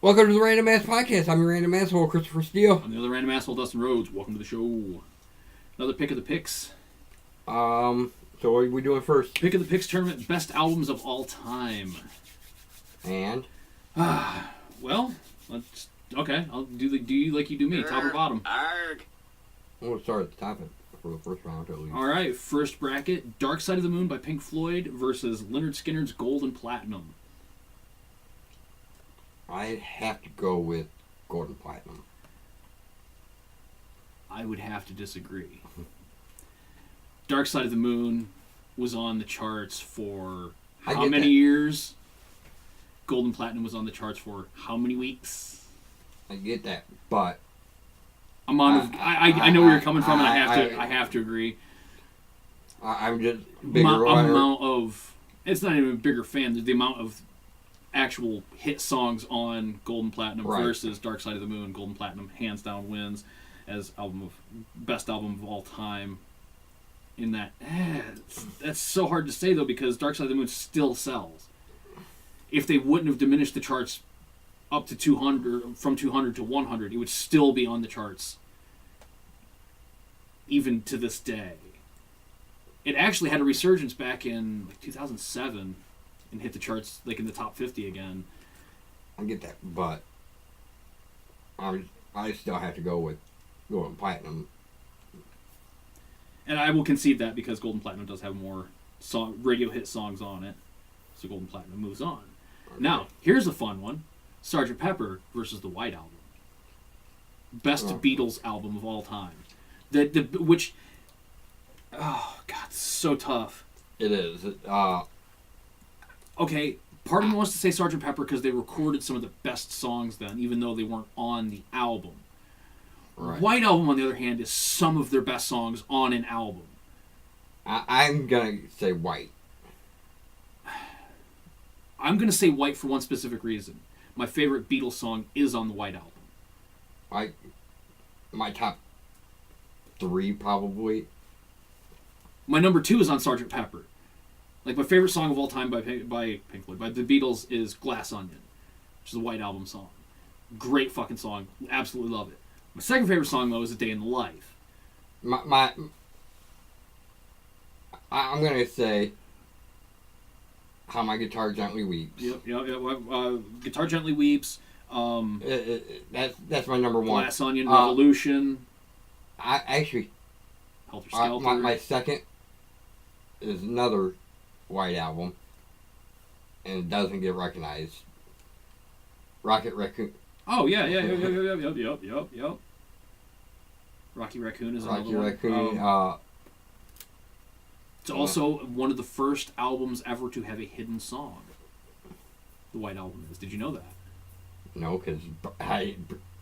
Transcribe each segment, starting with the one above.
Welcome to the Random Ass Podcast. I'm your random asshole, Christopher Steele. I'm the other random asshole, Dustin Rhoads. Welcome to the show. Another pick of the picks. So what are we doing first? Pick of the picks tournament, best albums of all time. And? Well, let's. Okay, I'll do you like you do me, top or bottom. We'll start at the top for the first round at least. All right, first bracket: Dark Side of the Moon by Pink Floyd versus Lynyrd Skynyrd's Gold and Platinum. I'd have to go with Gold and Platinum. I would have to disagree. Dark Side of the Moon was on the charts for how many years? Gold and Platinum was on the charts for how many weeks? I get that, but I know where you're coming from, and I have to agree. I'm just bigger amount of. It's not even a bigger fan. The amount of actual hit songs on Gold and Platinum versus Dark Side of the Moon. Gold and Platinum hands down wins as best album of all time. In that, that's so hard to say though, because Dark Side of the Moon still sells. If they wouldn't have diminished the charts up to 200, from 200 to 100, it would still be on the charts even to this day. It actually had a resurgence back in 2007 and hit the charts like in the top 50 again. I get that, but I still have to go with Gold and Platinum. And I will concede that because Gold and Platinum does have more radio hit songs on it. So Gold and Platinum moves on. Okay. Now, here's a fun one. Sgt. Pepper versus the White Album. Best Beatles album of all time. Which, oh God, so tough. It is. Okay, part of me wants to say Sgt. Pepper because they recorded some of the best songs then, even though they weren't on the album. Right. White Album, on the other hand, is some of their best songs on an album. I'm going to say White. I'm going to say White for one specific reason. My favorite Beatles song is on the White Album. My top 3, probably. My number 2 is on Sgt. Pepper. Like, my favorite song of all time by Pink Floyd, by the Beatles, is Glass Onion, which is a White Album song. Great fucking song. Absolutely love it. My second favorite song, though, is A Day in the Life. I'm going to say How My Guitar Gently Weeps. Yep. Guitar Gently Weeps. That's my number 1. Glass Onion, Revolution. Actually, Helter Skelter. My second is another White Album, and it doesn't get recognized. Rocket Raccoon. Oh, yeah. Yep. Rocky Raccoon is another one. Rocky Raccoon. It's also one of the first albums ever to have a hidden song. The White Album is. Did you know that? No, because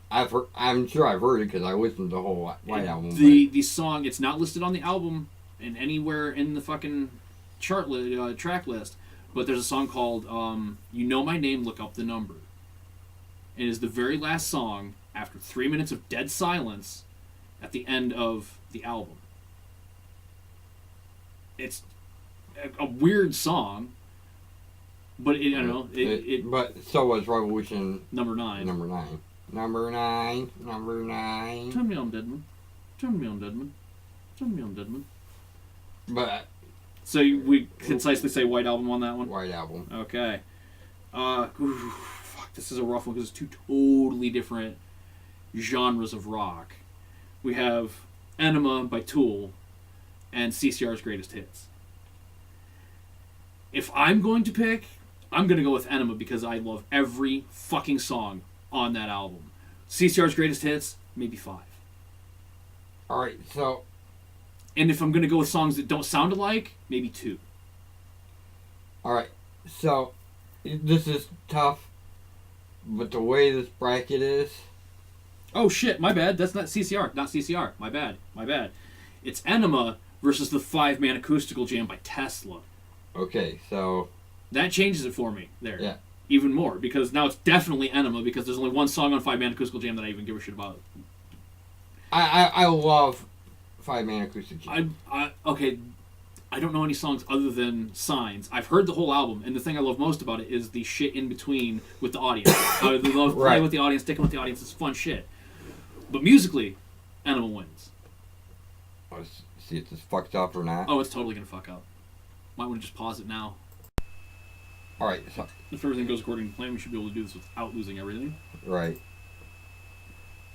I'm sure I've heard it because I listened to the whole White Album. The song, it's not listed on the album and anywhere in the fucking track list, but there's a song called You Know My Name, Look Up the Number. It is the very last song after 3 minutes of dead silence at the end of the album. It's a weird song, but but so was Revolution number 9. Number 9. Turn me on, Deadman. But so we concisely say White Album on that one. White Album. Okay. This is a rough one because it's two totally different genres of rock. We have Enema by Tool and CCR's Greatest Hits. If I'm going to pick, I'm going to go with Enema because I love every fucking song on that album. CCR's Greatest Hits, maybe 5. Alright, so... And if I'm going to go with songs that don't sound alike, maybe 2. Alright, so this is tough. But the way this bracket is... Oh shit, my bad. That's not CCR. Not CCR. My bad. It's Enema versus the 5-man acoustical jam by Tesla. Okay, so... That changes it for me there. Yeah. Even more, because now it's definitely Enema, because there's only one song on 5-man acoustical jam that I even give a shit about. I love 5-man acoustic jam. Okay, I don't know any songs other than Signs. I've heard the whole album, and the thing I love most about it is the shit in between with the audience. I love playing with the audience, sticking with the audience. It's fun shit. But musically, Enema wins. Let's see if this fucked up or not. Oh, it's totally gonna fuck up. Might want to just pause it now. Alright, so... If everything goes according to plan, we should be able to do this without losing everything. Right.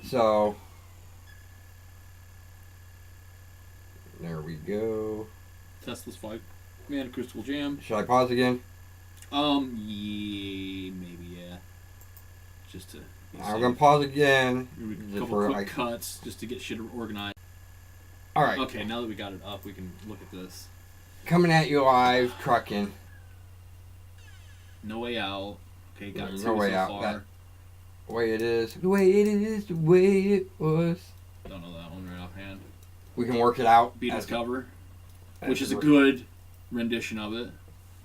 So... There we go. Tesla's 5-man acoustical jam. Should I pause again? Yeah, maybe, yeah. Just to... I'm going to pause again. A couple quick cuts, just to get shit organized. Alright. Okay, now that we got it up, we can look at this. Coming at you live, trucking. No Way Out. Okay, got No two Way so Out. far. The way it is. The way it is. The way it was. Don't know that one right offhand. We can work it out. Beatles cover, which is a good rendition of it,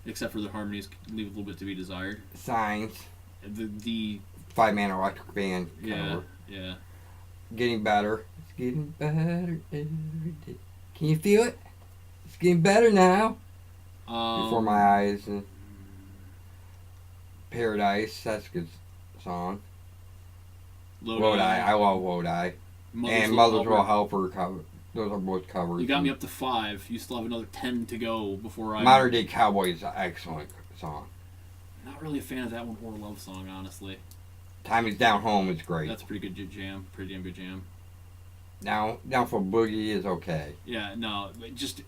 except for the harmonies leave a little bit to be desired. Signs. The 5-man electric band cover. Yeah. Getting better. It's getting better every day. Can you feel it? It's getting better now. Before My Eyes. And Paradise. That's a good song. Lodi. I love Lodi. And Mother's Will Help Her cover. Those are both covers. You got me up to 5. You still have another 10 to go before I... Modern Day Cowboy is an excellent song. Not really a fan of that one or Love Song, honestly. Time Is Down Home is great. That's a pretty good jam. Pretty damn good jam. Down for Boogie is okay. Yeah, no. Just...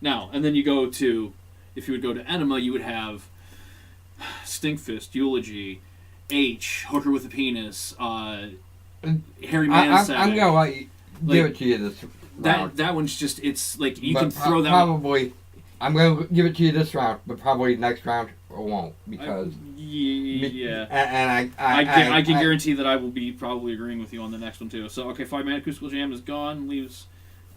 Now, and then you go to... If you would go to Enema, you would have... Stinkfist, Eulogy, H, Hooker with a Penis, Harry Mansack. I'm going to let you give it to you this round. That one's just, it's like, you but can throw that... Probably, I'm going to give it to you this round, but probably next round I won't, because... Yeah. And I can guarantee that I will be probably agreeing with you on the next one, too. So, okay, 5-man acoustical jam is gone, leaves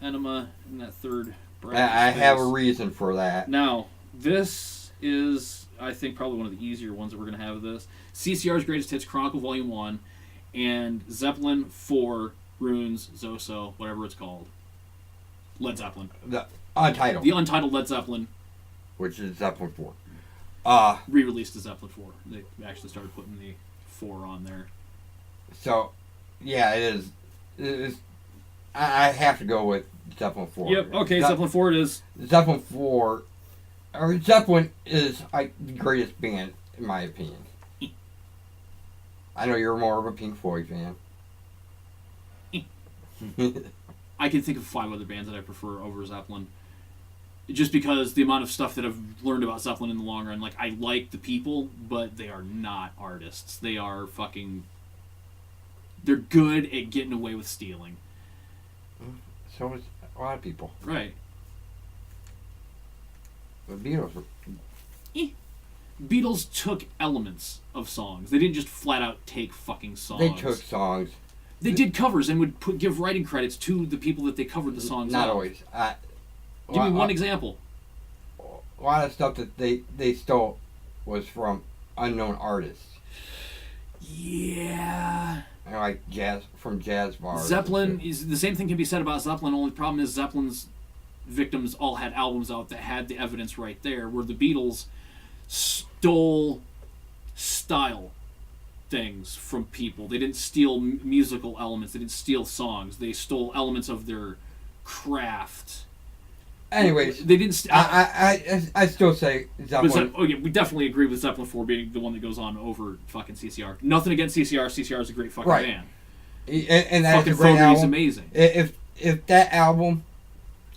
Enema in that third bracket. I have a reason for that. Now, this is, I think, probably one of the easier ones that we're going to have this. CCR's Greatest Hits Chronicle Volume 1 and Zeppelin 4 Runes, Zoso, whatever it's called. Led Zeppelin. The Untitled. The Untitled Led Zeppelin. Which is Zeppelin 4. Re-released the Zeppelin 4. They actually started putting the 4 on there. So, yeah, it is. I have to go with Zeppelin 4. Yep, okay, Zeppelin 4 it is. Zeppelin 4... Or Zeppelin is the greatest band, in my opinion. I know you're more of a Pink Floyd fan. I can think of 5 other bands that I prefer over Zeppelin. Just because the amount of stuff that I've learned about Zeppelin in the long run. Like, I like the people, but they are not artists. They are fucking... They're good at getting away with stealing. So is a lot of people. Right. The Beatles were... Beatles took elements of songs. They didn't just flat out take fucking songs. They took songs. They did covers and would give writing credits to the people that they covered the songs Not of. always. Give me one example. A lot of stuff that they stole was from unknown artists. Yeah. And like jazz bars. Zeppelin is the same thing can be said about Zeppelin. Only problem is Zeppelin's victims all had albums out that had the evidence right there, where the Beatles stole style things from people. They didn't steal musical elements. They didn't steal songs. They stole elements of their craft. Anyways, they didn't. I still say Zeppelin. Yeah, we definitely agree with Zeppelin 4 being the one that goes on over fucking CCR. Nothing against CCR. CCR is a great fucking band. And that's fucking a great album. Amazing. If that album.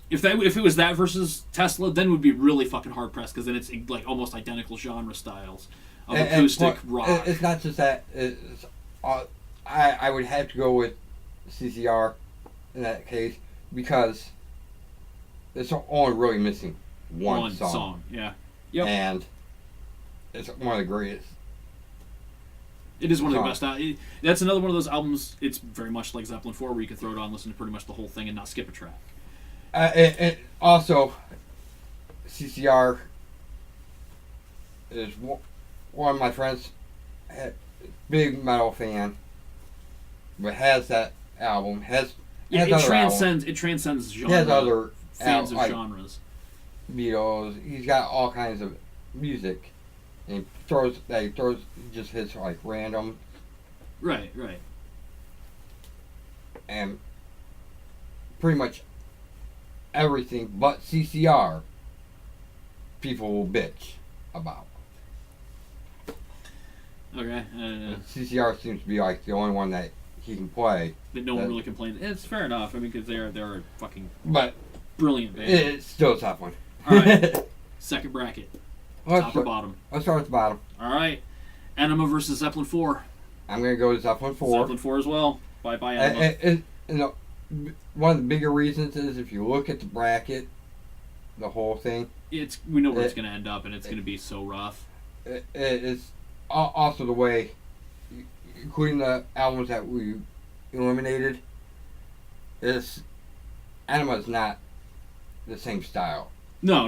If it was that versus Tesla, then it would be really fucking hard pressed because then it's like almost identical genre styles of acoustic rock. It's not just that. I would have to go with CCR in that case because it's only really missing one song. Yeah. Yep. And it's one of the greatest. It is one of the best. That's another one of those albums. It's very much like Zeppelin 4, where you can throw it on, listen to pretty much the whole thing, and not skip a track. And also, CCR is one of my friends, big metal fan, but has that album. It transcends genre. It transcends genre. Has other fans of genres. Beatles. He's got all kinds of music, and he throws just hits like random Right. and pretty much everything but CCR. People will bitch about. Okay. CCR seems to be like the only one that he can play. That no one really complains. It's fair enough. I mean, because they're a fucking But brilliant band. it's still a tough one. All right. Second bracket. Let's Top or bottom? Let's start at the bottom. All right. Enema versus Zeppelin 4. I'm going to go to Zeppelin 4. Zeppelin 4 as well. Bye, Enema. One of the bigger reasons is if you look at the bracket, the whole thing. We know where it's going to end up, and it's going to be so rough. It's also the way, including the albums that we eliminated, Enema's not the same style. No.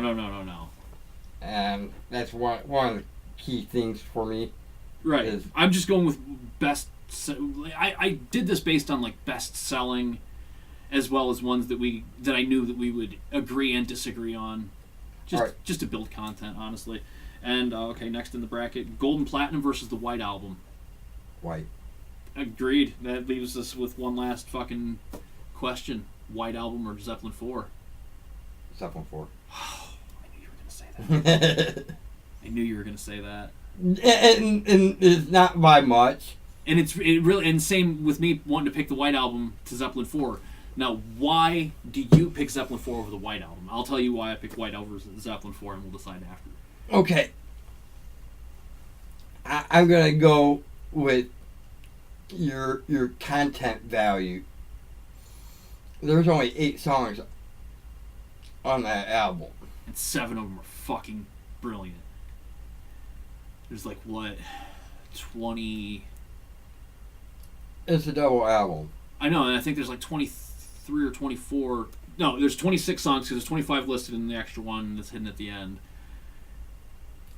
And that's one of the key things for me. Right. I'm just going with best. I did this based on like best selling, as well as ones that I knew that we would agree and disagree on, just to build content, honestly. And okay, next in the bracket, Gold and Platinum versus the White Album. White. Agreed. That leaves us with one last fucking question: White Album or Zeppelin 4? Zeppelin 4. I knew you were gonna say that. I knew you were gonna say that. And it's not by much. And it really, and same with me wanting to pick the White Album to Zeppelin 4. Now, why do you pick Zeppelin 4 over the White Album? I'll tell you why I picked White Album versus Zeppelin 4, and we'll decide after. Okay. I'm gonna go with your content value. There's only 8 songs on that album, and 7 of them are fucking brilliant. There's like, what, 20... It's a double album. I know, and I think there's like 23 or 24... No, there's 26 songs because there's 25 listed in the extra one that's hidden at the end.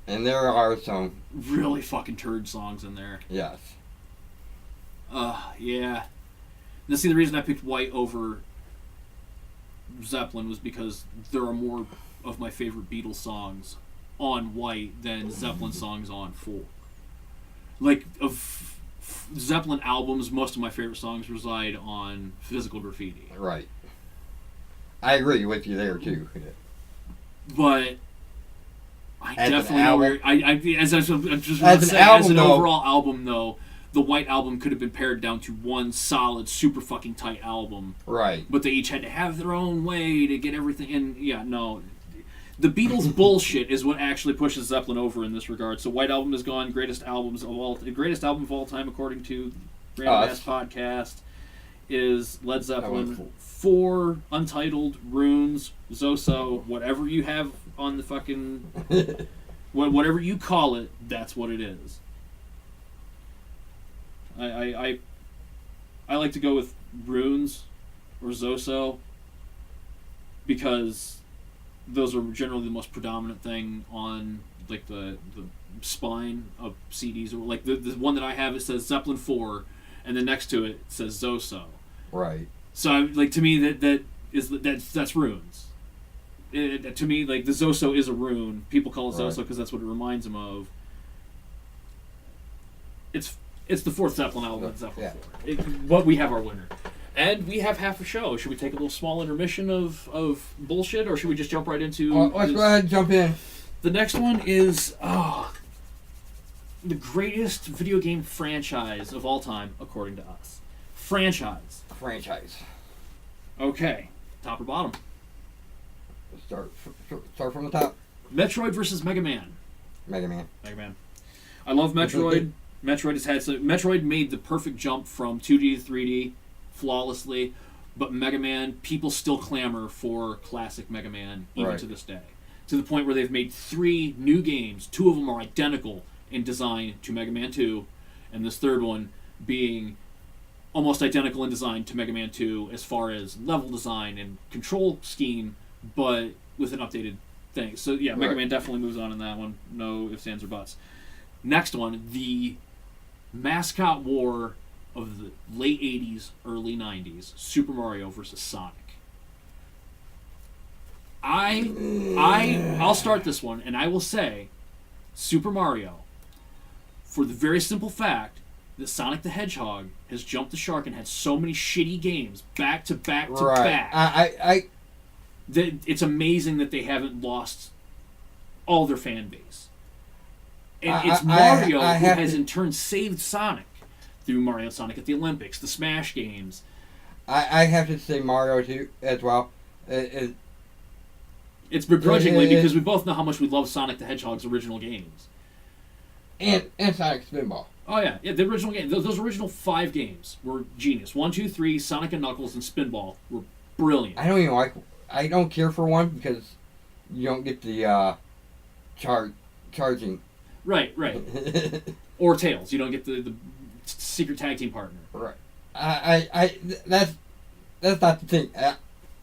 And there are some... really fucking turd songs in there. Yes. Yeah. Now, see, the reason I picked White over Zeppelin was because there are more of my favorite Beatles songs on White than Zeppelin songs on 4. Like, of Zeppelin albums, most of my favorite songs reside on Physical Graffiti. Right. I agree with you there, too. But I as definitely know where... As an overall album, though, the White Album could have been pared down to one solid, super fucking tight album. Right. But they each had to have their own way to get everything in. Yeah, no. The Beatles bullshit is what actually pushes Zeppelin over in this regard. So White Album is gone. Greatest album of all time, according to Random Ass Podcast, is Led Zeppelin. 4 Untitled, Runes, Zoso, whatever you have on the fucking... whatever you call it, that's what it is. I like to go with Runes or Zoso because those are generally the most predominant thing on like the spine of CDs. Or like the one that I have, it says Zeppelin 4, and then next to it says Zoso. Right. So like to me that's Runes. To me, like the Zoso is a rune. People call it Zoso because that's what it reminds them of. It's the 4th Zeppelin album. Zeppelin 4. But we have our winner. And we have half a show. Should we take a little small intermission of bullshit, or should we just jump right into... let's go ahead and jump in. The next one is the greatest video game franchise of all time, according to us. Franchise. Okay. Top or bottom? Start from the top. Metroid versus Mega Man. Mega Man. I love Metroid. Metroid made the perfect jump from 2D to 3D flawlessly, but Mega Man, people still clamor for classic Mega Man even to this day. To the point where they've made 3 new games. 2 of them are identical in design to Mega Man 2, and this third one being almost identical in design to Mega Man 2 as far as level design and control scheme, but with an updated thing. So yeah, Mega Man definitely moves on in that one. No ifs, ands, or buts. Next one, the mascot war of the late 80s, early 90s, Super Mario versus Sonic. I'll start this one, and I will say, Super Mario, for the very simple fact that Sonic the Hedgehog has jumped the shark and had so many shitty games back to back to back. That it's amazing that they haven't lost all their fan base. And it's Mario who has in turn saved Sonic through Mario and Sonic at the Olympics, the Smash games. I have to say Mario too as well. It's begrudgingly because we both know how much we love Sonic the Hedgehog's original games. And Sonic Spinball. Oh yeah, the original game. Those original 5 games were genius. 1, 2, 3, Sonic and Knuckles, and Spinball were brilliant. I don't care for 1 because you don't get the charging. Right. Or Tails. You don't get the secret tag team partner. Right. That's not the thing.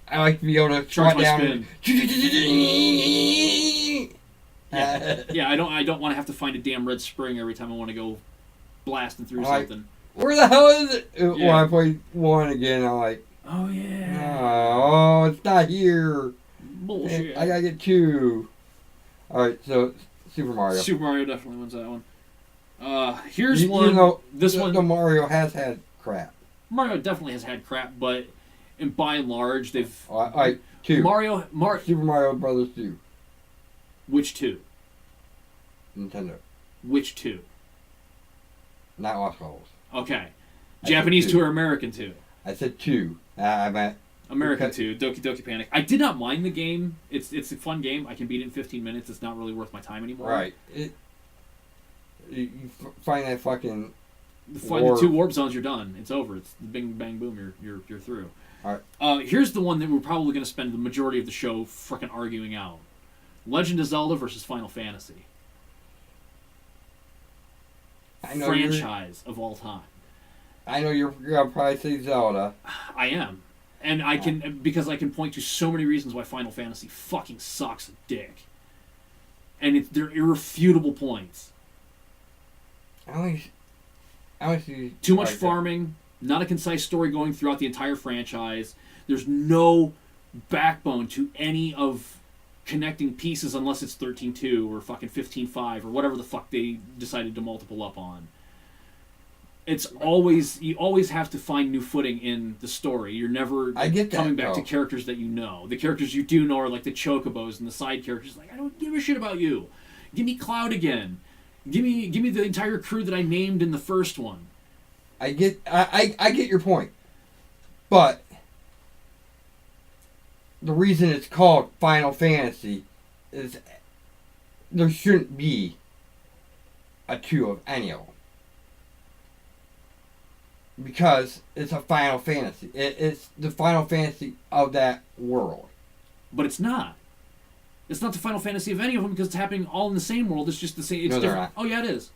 I like to be able to charge my down. Spin. Yeah. I don't want to have to find a damn red spring every time I want to go blasting through something. Where the hell is it? Yeah. When I play 1 again, I'm like, oh yeah. Oh, it's not here. Bullshit. I gotta get 2. All right, so Super Mario. Super Mario definitely wins that one. Here's one. You know, this one. The Mario has had crap. Mario definitely has had crap, but by and large, they've. 2. Super Mario Brothers 2. Which 2? Nintendo. Which 2? Not Lost Levels. Okay. Japanese 2 or American 2? I said 2. I meant American 2, Doki Doki Panic. I did not mind the game. It's a fun game. I can beat it in 15 minutes. It's not really worth my time anymore. Right. You find that fucking. The 2 warp zones, you're done. It's over. It's the bing bang boom. You're through. All right. Here's the one that we're probably going to spend the majority of the show frickin' arguing out: Legend of Zelda versus Final Fantasy. Franchise of all time. I know you're gonna probably say Zelda. I am, and I can because I can point to so many reasons why Final Fantasy fucking sucks dick, and they're irrefutable points. I only see too much farming, not a concise story going throughout the entire franchise. There's no backbone to any of connecting pieces unless it's 13.2 or fucking 15.5 or whatever the fuck they decided to multiple up on. It's always, you always have to find new footing in the story. You're never coming back to characters that you know. The characters you do know are like the Chocobos and the side characters. Like, I don't give a shit about you. Give me Cloud again. Give me the entire crew that I named in the first one. I get your point, but the reason it's called Final Fantasy is there shouldn't be a 2 of any of them. Because it's a Final Fantasy. It's the Final Fantasy of that world. But it's not. It's not the Final Fantasy of any of them because it's happening all in the same world. It's just the same. It's no, they're different. not. Oh, yeah, it is.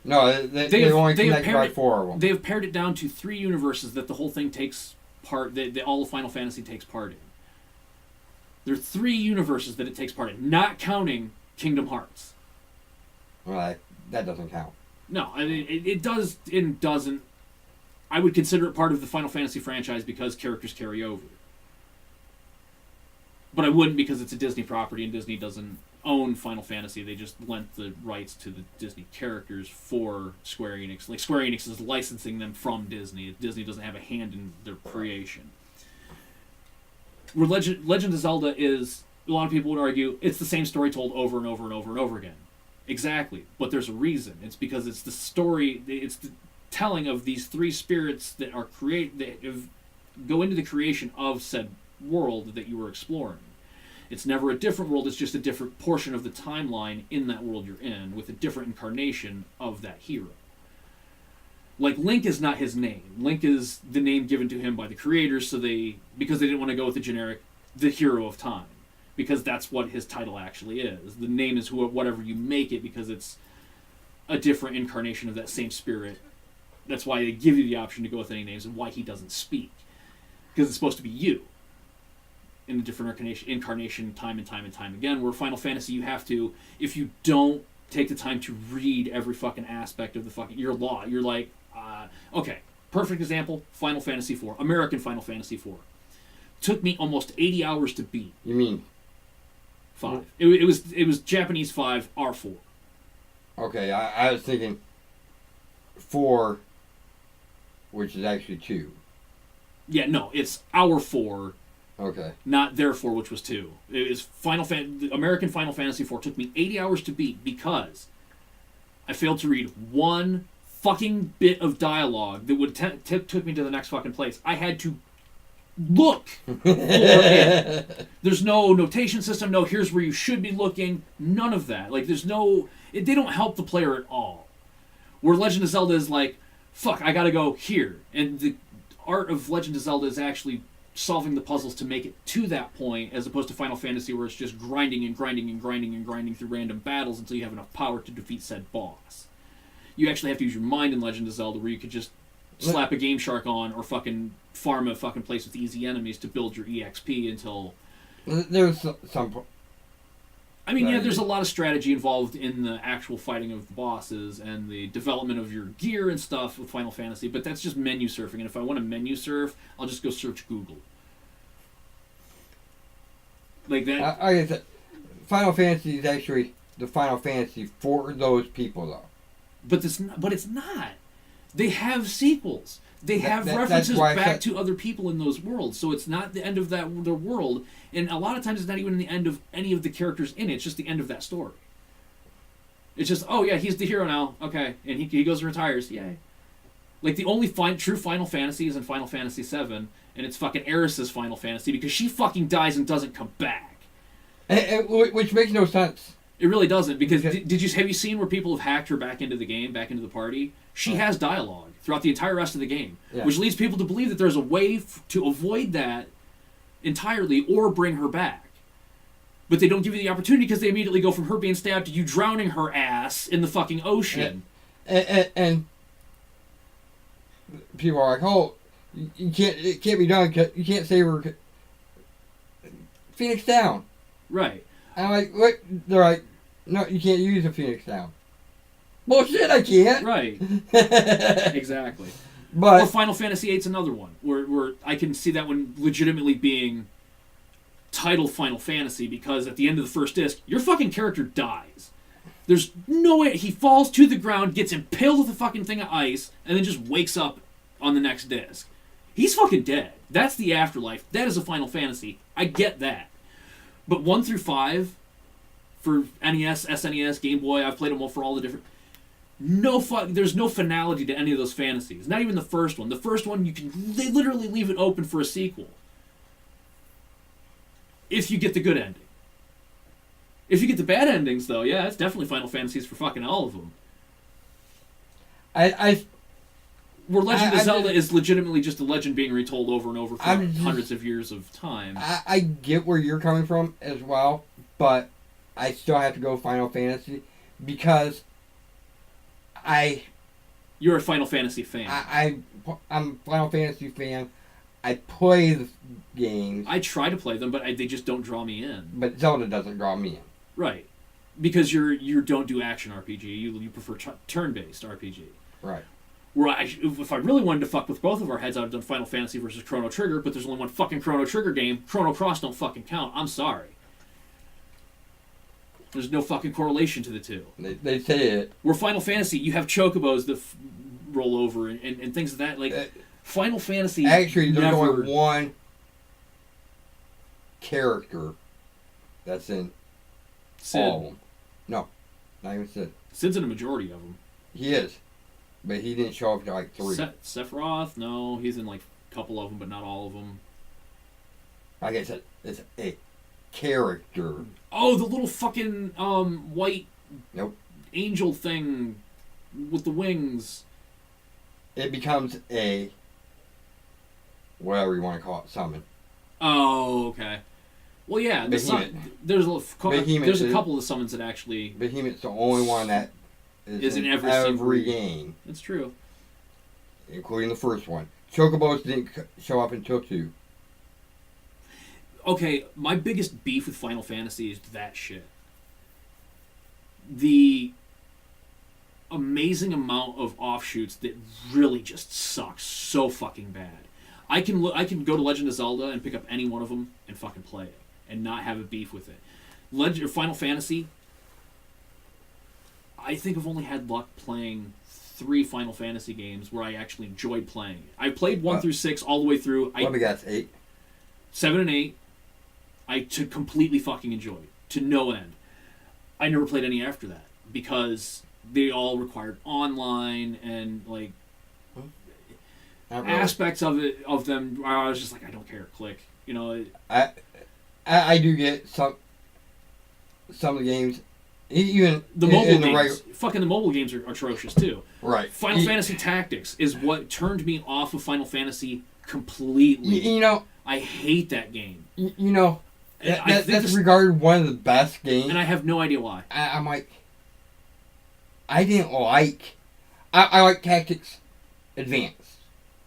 No, they only connect by 4 of them. They have pared it down to 3 universes that the whole thing takes part, that all of Final Fantasy takes part in. There are 3 universes that it takes part in, not counting Kingdom Hearts. Well, that doesn't count. No, I mean, it does and doesn't. I would consider it part of the Final Fantasy franchise because characters carry over. But I wouldn't because it's a Disney property and Disney doesn't own Final Fantasy. They just lent the rights to the Disney characters for Square Enix. Like, Square Enix is licensing them from Disney. Disney doesn't have a hand in their creation. Where Legend of Zelda is, a lot of people would argue, it's the same story told over and over and over and over again. Exactly. But there's a reason. It's because it's the story, it's the telling of these 3 spirits that are go into the creation of said world that you were exploring. It's never a different world, it's just a different portion of the timeline in that world you're in, with a different incarnation of that hero. Like, Link is not his name. Link is the name given to him by the creators because they didn't want to go with the generic, the hero of time. Because that's what his title actually is. The name is whatever you make it because it's a different incarnation of that same spirit. That's why they give you the option to go with any names and why he doesn't speak. Because it's supposed to be you. In a different incarnation time and time and time again. Where Final Fantasy, you have to, if you don't take the time to read every fucking aspect of the fucking, you're like, okay, perfect example, Final Fantasy IV, American Final Fantasy IV. Took me almost 80 hours to beat. You mean 5. It was Japanese 5, R4. Okay, I was thinking 4, which is actually 2. Yeah, no, it's our 4, Okay. not their 4, which was 2. It is American Final Fantasy 4 took me 80 hours to beat because I failed to read one fucking bit of dialogue that would took me to the next fucking place. I had to look for it. There's no notation system. No, here's where you should be looking. None of that. Like, there's no. They don't help the player at all. Where Legend of Zelda is like, fuck, I gotta go here, and the art of Legend of Zelda is actually solving the puzzles to make it to that point, as opposed to Final Fantasy, where it's just grinding and grinding and grinding and grinding through random battles until you have enough power to defeat said boss. You actually have to use your mind in Legend of Zelda, where you could just slap a Game Shark on or fucking farm a fucking place with easy enemies to build your EXP until... There's some... I mean, yeah, there's a lot of strategy involved in the actual fighting of the bosses and the development of your gear and stuff with Final Fantasy, but that's just menu surfing, and if I want to menu surf, I'll just go search Google. Like that... I guess Final Fantasy is actually the Final Fantasy for those people, though. But it's not. They have sequels. They have references back to other people in those worlds. So it's not the end of their world. And a lot of times it's not even the end of any of the characters in it. It's just the end of that story. It's just, oh yeah, he's the hero now. Okay. And he goes and retires. Yay. Like, the only true Final Fantasy is in Final Fantasy VII. And it's fucking Aeris's Final Fantasy because she fucking dies and doesn't come back. Which makes no sense. It really doesn't, because have you seen where people have hacked her back into the game, back into the party? She has dialogue throughout the entire rest of the game, which leads people to believe that there's a way to avoid that entirely or bring her back. But they don't give you the opportunity because they immediately go from her being stabbed to you drowning her ass in the fucking ocean. And people are like, oh, it can't be done, you can't save her. Phoenix Down. Right. I'm like, what? They're like, no, you can't use a Phoenix Down. Bullshit, I can't. Right. Exactly. But or Final Fantasy VIII's another one where I can see that one legitimately being titled Final Fantasy, because at the end of the first disc, your fucking character dies. There's no way. He falls to the ground, gets impaled with a fucking thing of ice, and then just wakes up on the next disc. He's fucking dead. That's the afterlife. That is a Final Fantasy. I get that. But 1 through 5, for NES, SNES, Game Boy, I've played them all for all the different... There's no finality to any of those fantasies. Not even the first one. The first one, they literally leave it open for a sequel. If you get the good ending. If you get the bad endings, though, yeah, it's definitely Final Fantasies for fucking all of them. Where Legend of Zelda is legitimately just a legend being retold over and over for hundreds of years of time. I get where you're coming from as well, but I still have to go Final Fantasy because You're a Final Fantasy fan. I'm a Final Fantasy fan. I play the games. I try to play them, but they just don't draw me in. But Zelda doesn't draw me in. Right. Because you don't do action RPG. You prefer turn-based RPG. Right. Where if I really wanted to fuck with both of our heads, I would have done Final Fantasy versus Chrono Trigger, but there's only one fucking Chrono Trigger game. Chrono Cross don't fucking count. I'm sorry. There's no fucking correlation to the two. They say it. Where Final Fantasy, you have chocobos that roll over and things of that. Like, Final Fantasy actually, there's only one character that's in Sid. all of them. No, not even Sid. Sid's in a majority of them. He is. But he didn't show up to like 3. Sephiroth? No, he's in like a couple of them, but not all of them. Like I said, it's a character. Oh, the little fucking white angel thing with the wings. It becomes a whatever you want to call it, summon. Oh, okay. Well, yeah, there's a couple of summons that actually... Behemoth's the only one that is in every game. That's true. Including the first one. Chocobos didn't show up until 2. Okay, my biggest beef with Final Fantasy is that shit. The amazing amount of offshoots that really just suck so fucking bad. I can go to Legend of Zelda and pick up any one of them and fucking play it and not have a beef with it. Final Fantasy, I think I've only had luck playing 3 Final Fantasy games where I actually enjoyed playing. I played 1 through 6 all the way through. What we got? 8? 7 and 8, I to completely fucking enjoyed to no end. I never played any after that because they all required online and like aspects of them. I was just like, I don't care. Click. You know. I do get some of the games. Even the mobile games, fucking the mobile games are atrocious too. Right. Final Fantasy Tactics is what turned me off of Final Fantasy completely. You know, I hate that game. You know, that's regarded one of the best games, and I have no idea why. I'm like, I didn't like. I like Tactics Advance.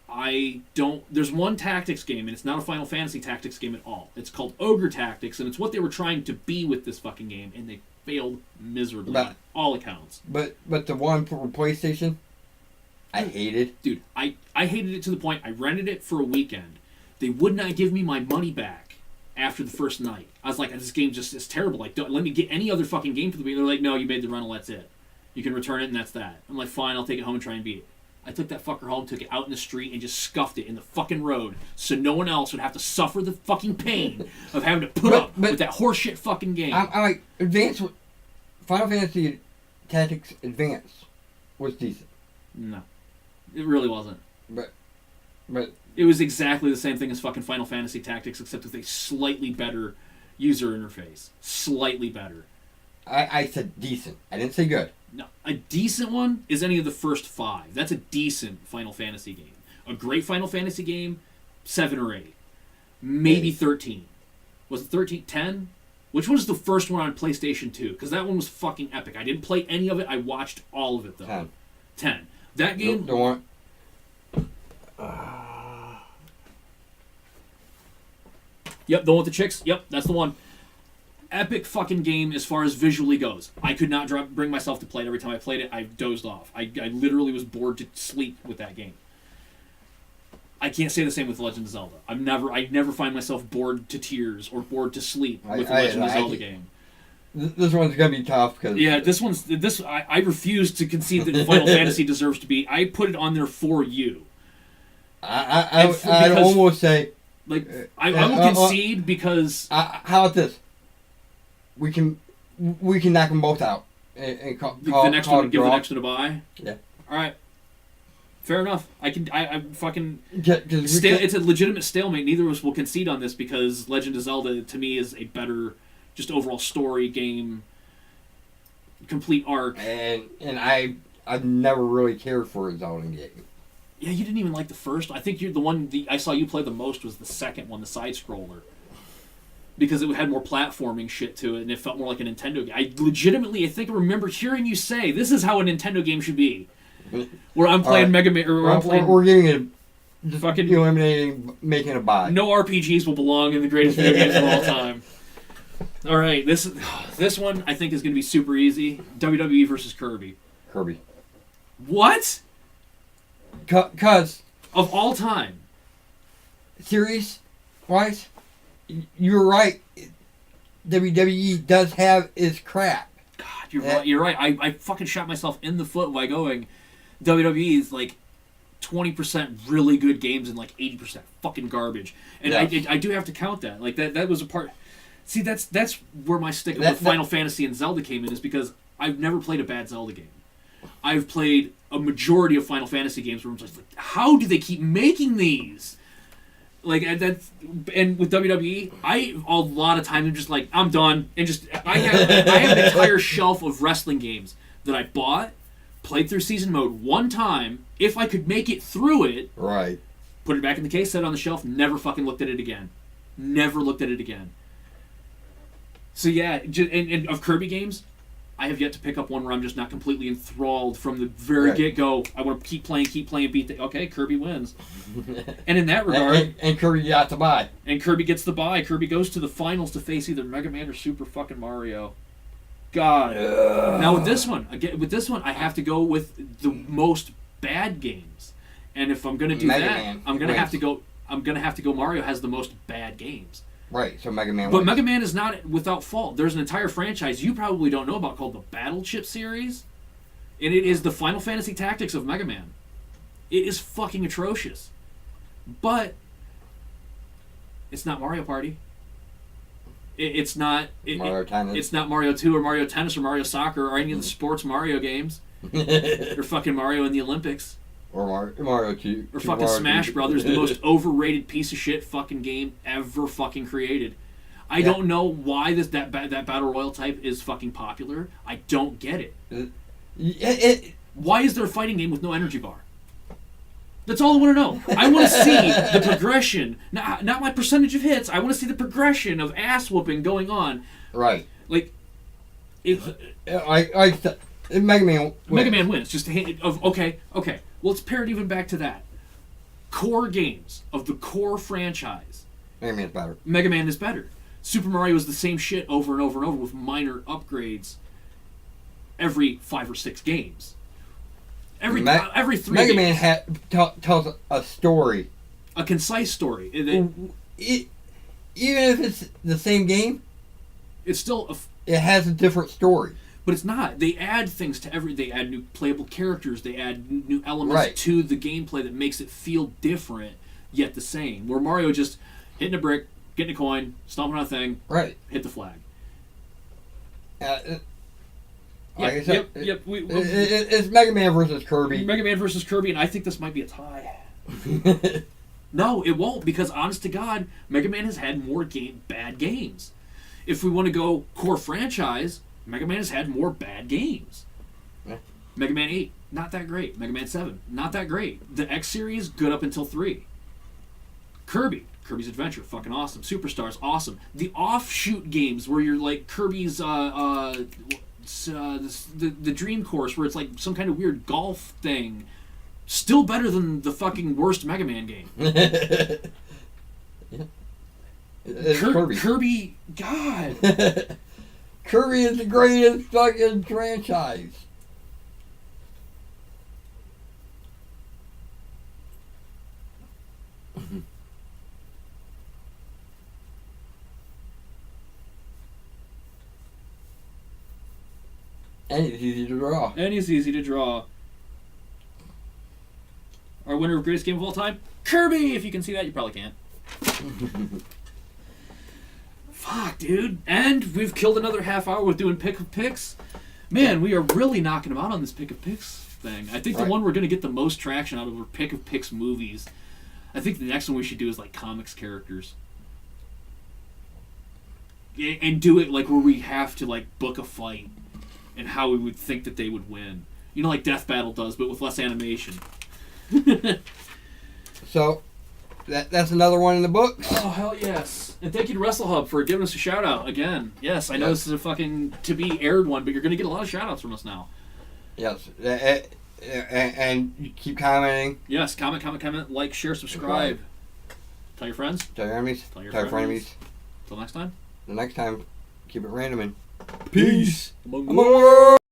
I don't. There's one tactics game, and it's not a Final Fantasy Tactics game at all. It's called Ogre Tactics, and it's what they were trying to be with this fucking game, and they failed miserably on all accounts. But the one for PlayStation, I hated. Dude, I hated it to the point I rented it for a weekend. They would not give me my money back after the first night. I was like, this game just is terrible. Like, don't let me get any other fucking game for the week. They're like, no, you made the rental, that's it. You can return it, and that's that. I'm like, fine, I'll take it home and try and beat it. I took that fucker home, took it out in the street, and just scuffed it in the fucking road so no one else would have to suffer the fucking pain of having to put up with that horseshit fucking game. I'm like, Final Fantasy Tactics Advance was decent. No. It really wasn't. But it was exactly the same thing as fucking Final Fantasy Tactics, except with a slightly better user interface. Slightly better. I said decent. I didn't say good. No, a decent one is any of the first 5. That's a decent Final Fantasy game. A great Final Fantasy game, 7 or 8. Maybe 13. Was it 13? 10? Which one was the first one on PlayStation 2? Because that one was fucking epic. I didn't play any of it. I watched all of it, though. 10. That game... The one... Yep, the one with the chicks. Yep, that's the one. Epic fucking game as far as visually goes. I could not bring myself to play it. Every time I played it, I dozed off. I literally was bored to sleep with that game. I can't say the same with Legend of Zelda. I never find myself bored to tears or bored to sleep with a Legend of Zelda game. This one's gonna be tough because I refuse to concede that Final Fantasy deserves to be. I put it on there for you. I'd almost say like I will concede because how about this? We can knock them both out and call the next one. Give the next one a bye. Yeah. All right. Fair enough. I fucking. It's a legitimate stalemate. Neither of us will concede on this because Legend of Zelda to me is a better, just overall story game. Complete arc. And I've never really cared for a Zelda game. Yeah, you didn't even like the first. I think you're the one I saw you play the most was the second one, the side scroller. Because it had more platforming shit to it, and it felt more like a Nintendo game. I remember hearing you say, this is how a Nintendo game should be. Where I'm playing Mega Man, or I'm playing... We're giving it fucking eliminating, making a buy. No RPGs will belong in the greatest video games of all time. Alright, this one I think is going to be super easy. WWE versus Kirby. Kirby. What? Because... Of all time. Series-wise... You're right. WWE does have its crap. God, you're right. I fucking shot myself in the foot by going WWE is like 20% really good games and like 80% fucking garbage. And yes. I do have to count that. Like that was a part. See, that's where my stick with Final Fantasy and Zelda came in, is because I've never played a bad Zelda game. I've played a majority of Final Fantasy games where I'm just like, how do they keep making these? Like and with WWE, a lot of times I'm just like, I'm done, and just I have an entire shelf of wrestling games that I bought, played through season mode one time. If I could make it through it, right, put it back in the case, set it on the shelf, never fucking looked at it again. Never looked at it again. So yeah, and of Kirby games, I have yet to pick up one where I'm just not completely enthralled from the very get-go. I want to keep playing, beat the... Okay, Kirby wins. And in that regard... And Kirby got the bye. And Kirby gets the bye. Kirby goes to the finals to face either Mega Man or Super fucking Mario. God. Now with this one, I have to go with the most bad games. And if I'm going to do I'm going to have to go Mario has the most bad games. Right, so Mega Man But wins. Mega Man is not without fault. There's an entire franchise you probably don't know about called the Battle Chip series. And it is the Final Fantasy Tactics of Mega Man. It is fucking atrocious. But it's not Mario Party. It's not Mario Tennis. It's not Mario 2 or Mario Tennis or Mario Soccer or any of the sports Mario games. Or fucking Mario in the Olympics. Or Mario 2. Or fucking Mario Smash 2. Brothers, the most overrated piece of shit fucking game ever fucking created. I don't know why that Battle Royale type is fucking popular. I don't get it. Why is there a fighting game with no energy bar? That's all I want to know. I want to see the progression. Not my percentage of hits. I want to see the progression of ass whooping going on. Right. Like, Mega Man wins. Mega Man wins. Just okay. Well, let's pair it even back to that. Core games of the core franchise. Mega Man's better. Mega Man is better. Super Mario is the same shit over and over and over with minor upgrades every 5 or 6 games. Every 3 Mega games. Man tells a story. A concise story. Even if it's the same game, It's still it has a different story. but it's not. They add things to they add new playable characters, they add new elements to the gameplay that makes it feel different yet the same. Where Mario just hitting a brick, getting a coin, stomping on a thing, Right. hit the flag. Like I said, Yep. It's Mega Man versus Kirby. Mega Man versus Kirby, and I think this might be a tie. No, it won't, because honest to God, Mega Man has had more bad games. If we want to go core franchise, Mega Man has had more bad games. Yeah. Mega Man 8, not that great. Mega Man 7, not that great. The X series, good up until 3. Kirby's Adventure, fucking awesome. Superstars, awesome. The offshoot games where you're like Kirby's the Dream Course, where it's like some kind of weird golf thing. Still better than the fucking worst Mega Man game. Yeah. It's Kirby. Kirby, God. Kirby is the greatest fucking franchise. And it's easy to draw. And he's easy to draw. Our winner of greatest game of all time? Kirby! If you can see that, you probably can't. Fuck, dude. And we've killed another half hour with doing pick of picks. Man, we are really knocking them out on this pick of picks thing. I think the one we're going to get the most traction out of are pick of picks movies. I think the next one we should do is like comics characters. And do it like where we have to like book a fight and how we would think that they would win. You know, like Death Battle does, but with less animation. So, that's another one in the books. Oh, hell yes. And thank you to WrestleHub for giving us a shout out again. Yes, I know this is a fucking to be aired one, but you're going to get a lot of shout outs from us now. Yes. And you keep commenting. Yes, comment, like, share, subscribe. Tell your friends. Tell your enemies. Tell your frenemies. Till next time. The next time, keep it random and Peace. among the world.